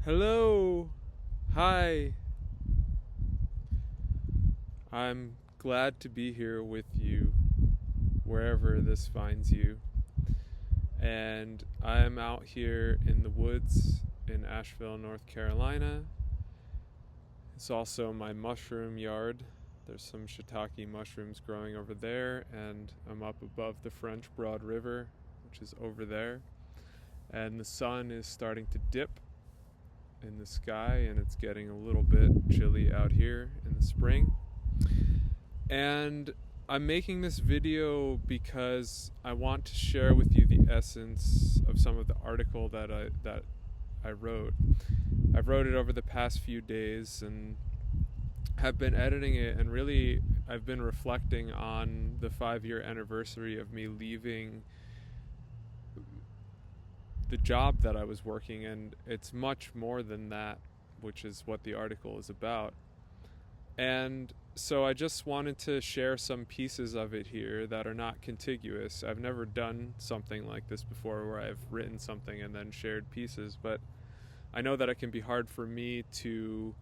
Hello. Hi. I'm glad to be here with you wherever this finds you. And I am out here in the woods in Asheville, North Carolina. It's also my mushroom yard. There's some shiitake mushrooms growing over there, and I'm up above the French Broad River, which is over there. And the sun is starting to dip in the sky, and it's getting a little bit chilly out here in the spring. And I'm making this video because I want to share with you the essence of some of the article that I wrote. I wrote it over the past few days and have been editing it, and really I've been reflecting on the 5-year anniversary of me leaving the job that I was working, and it's much more than that, which is what the article is about. And so I just wanted to share some pieces of it here that are not contiguous. I've never done something like this before where I've written something and then shared pieces, but I know that it can be hard for me to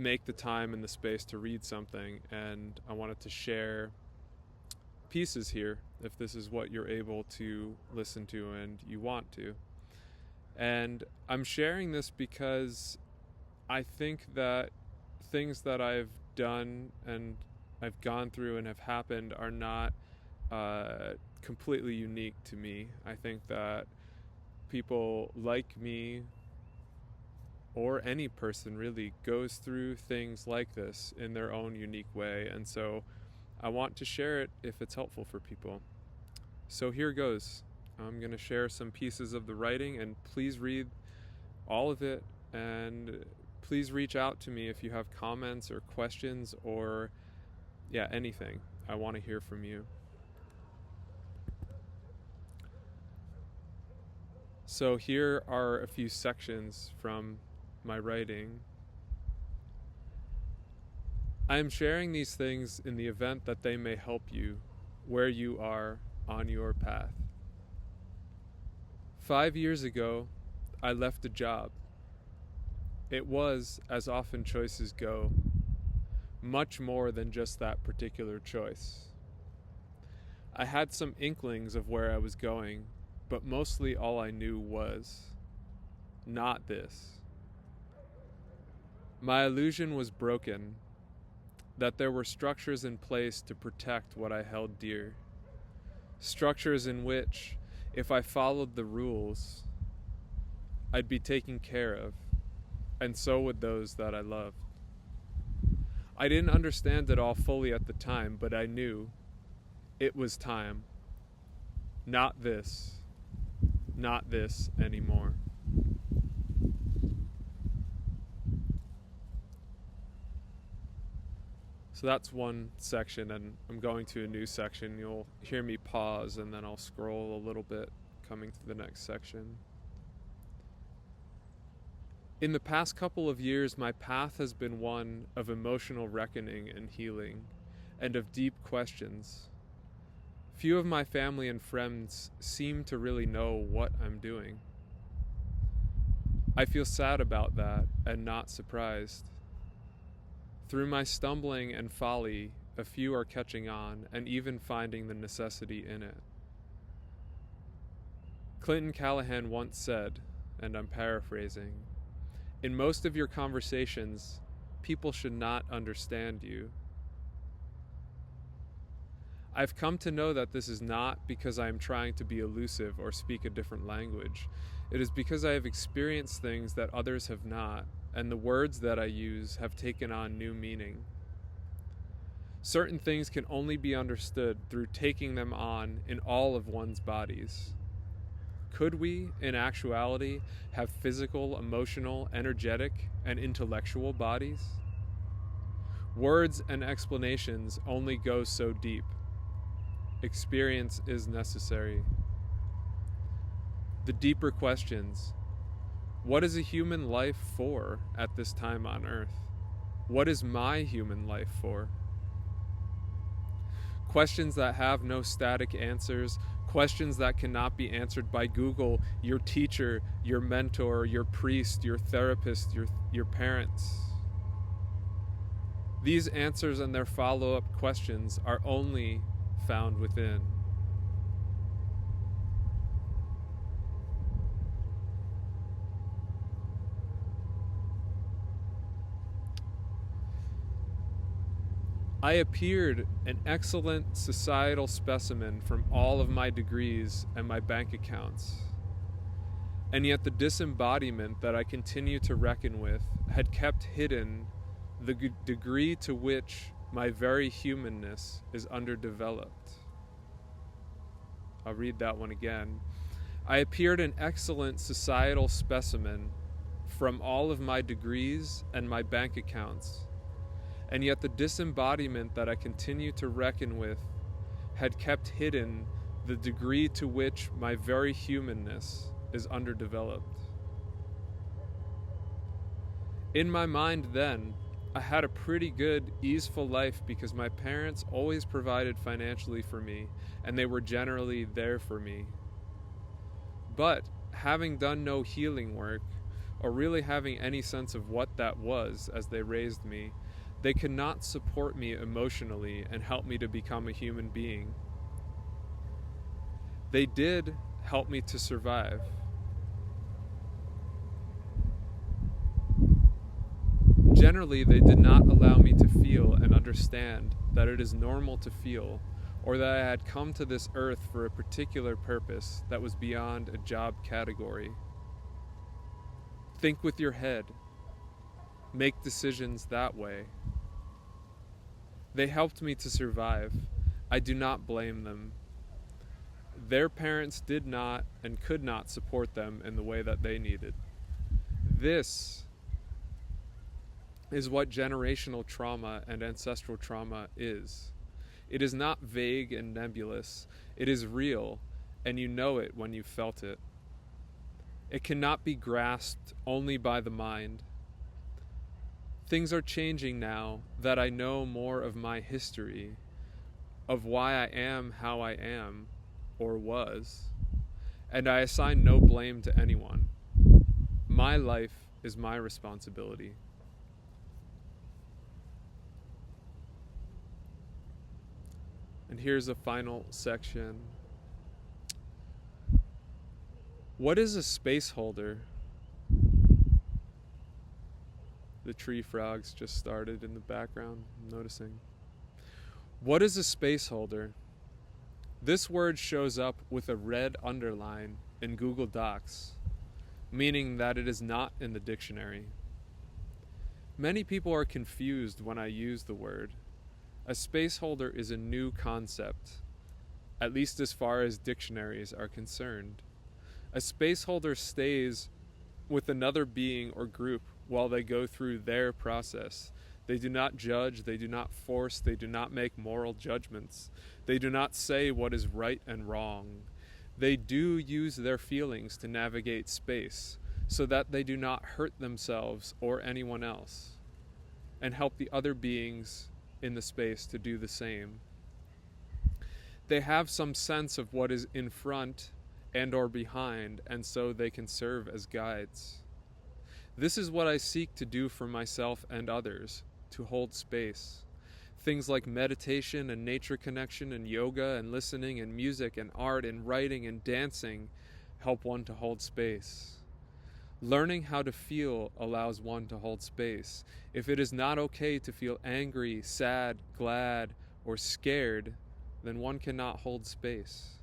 make the time and the space to read something, and I wanted to share pieces here if this is what you're able to listen to and you want to. And I'm sharing this because I think that things that I've done and I've gone through and have happened are not completely unique to me. I think that people like me, or any person really, goes through things like this in their own unique way, and so I want to share it if it's helpful for people. So here goes. I'm going to share some pieces of the writing, and please read all of it, and please reach out to me if you have comments or questions or anything. I want to hear from you. So here are a few sections from my writing. I am sharing these things in the event that they may help you where you are on your path. 5 years ago, I left a job. It was, as often choices go, much more than just that particular choice. I had some inklings of where I was going, but mostly all I knew was, not this. My illusion was broken, that there were structures in place to protect what I held dear. Structures in which, if I followed the rules, I'd be taken care of, and so would those that I loved. I didn't understand it all fully at the time, but I knew it was time. Not this anymore. So that's one section, and I'm going to a new section. You'll hear me pause, and then I'll scroll a little bit coming to the next section. In the past couple of years, my path has been one of emotional reckoning and healing, and of deep questions. Few of my family and friends seem to really know what I'm doing. I feel sad about that, and not surprised. Through my stumbling and folly, a few are catching on and even finding the necessity in it. Clinton Callahan once said, and I'm paraphrasing, "In most of your conversations, people should not understand you." I've come to know that this is not because I am trying to be elusive or speak a different language. It is because I have experienced things that others have not, and the words that I use have taken on new meaning. Certain things can only be understood through taking them on in all of one's bodies. Could we, in actuality, have physical, emotional, energetic, and intellectual bodies? Words and explanations only go so deep. Experience is necessary. The deeper questions: what is a human life for at this time on earth? What is my human life for? Questions that have no static answers, questions that cannot be answered by Google, your teacher, your mentor, your priest, your therapist, your parents. These answers and their follow-up questions are only found within. I appeared an excellent societal specimen from all of my degrees and my bank accounts. And yet the disembodiment that I continue to reckon with had kept hidden the degree to which my very humanness is underdeveloped. I'll read that one again. I appeared an excellent societal specimen from all of my degrees and my bank accounts. And yet the disembodiment that I continue to reckon with had kept hidden the degree to which my very humanness is underdeveloped. In my mind then, I had a pretty good, easeful life because my parents always provided financially for me, and they were generally there for me. But having done no healing work, or really having any sense of what that was as they raised me, they could not support me emotionally and help me to become a human being. They did help me to survive. Generally, they did not allow me to feel and understand that it is normal to feel, or that I had come to this earth for a particular purpose that was beyond a job category. Think with your head. Make decisions that way. They helped me to survive. I do not blame them. Their parents did not and could not support them in the way that they needed. This is what generational trauma and ancestral trauma is. It is not vague and nebulous. It is real, and you know it when you've felt it. It cannot be grasped only by the mind. Things are changing now that I know more of my history, of why I am how I am, or was, and I assign no blame to anyone. My life is my responsibility. And here's a final section. What is a space holder? The tree frogs just started in the background, I'm noticing. What is a space holder? This word shows up with a red underline in Google Docs, meaning that it is not in the dictionary. Many people are confused when I use the word. A space holder is a new concept, at least as far as dictionaries are concerned. A space holder stays with another being or group while they go through their process. They do not judge, they do not force, they do not make moral judgments. They do not say what is right and wrong. They do use their feelings to navigate space so that they do not hurt themselves or anyone else, and help the other beings in the space to do the same. They have some sense of what is in front and or behind, and so they can serve as guides. This is what I seek to do for myself and others, to hold space. Things like meditation and nature connection and yoga and listening and music and art and writing and dancing help one to hold space. Learning how to feel allows one to hold space. If it is not okay to feel angry, sad, glad, or scared, then one cannot hold space.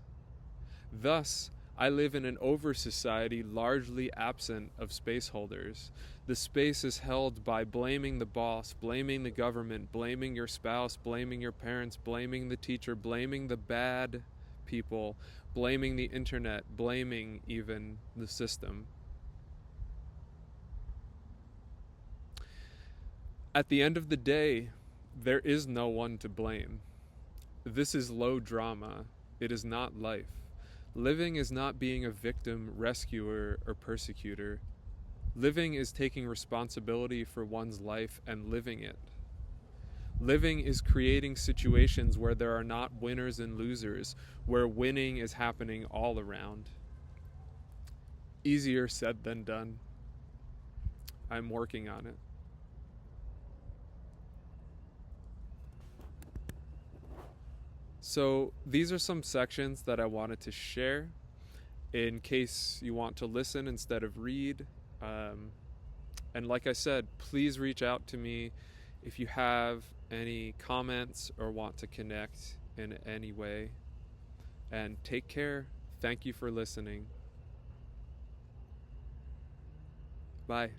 Thus, I live in an over-society largely absent of space holders. The space is held by blaming the boss, blaming the government, blaming your spouse, blaming your parents, blaming the teacher, blaming the bad people, blaming the internet, blaming even the system. At the end of the day, there is no one to blame. This is low drama. It is not life. Living is not being a victim, rescuer, or persecutor. Living is taking responsibility for one's life and living it. Living is creating situations where there are not winners and losers, where winning is happening all around. Easier said than done. I'm working on it. So these are some sections that I wanted to share in case you want to listen instead of read. And like I said, please reach out to me if you have any comments or want to connect in any way. And take care. Thank you for listening. Bye.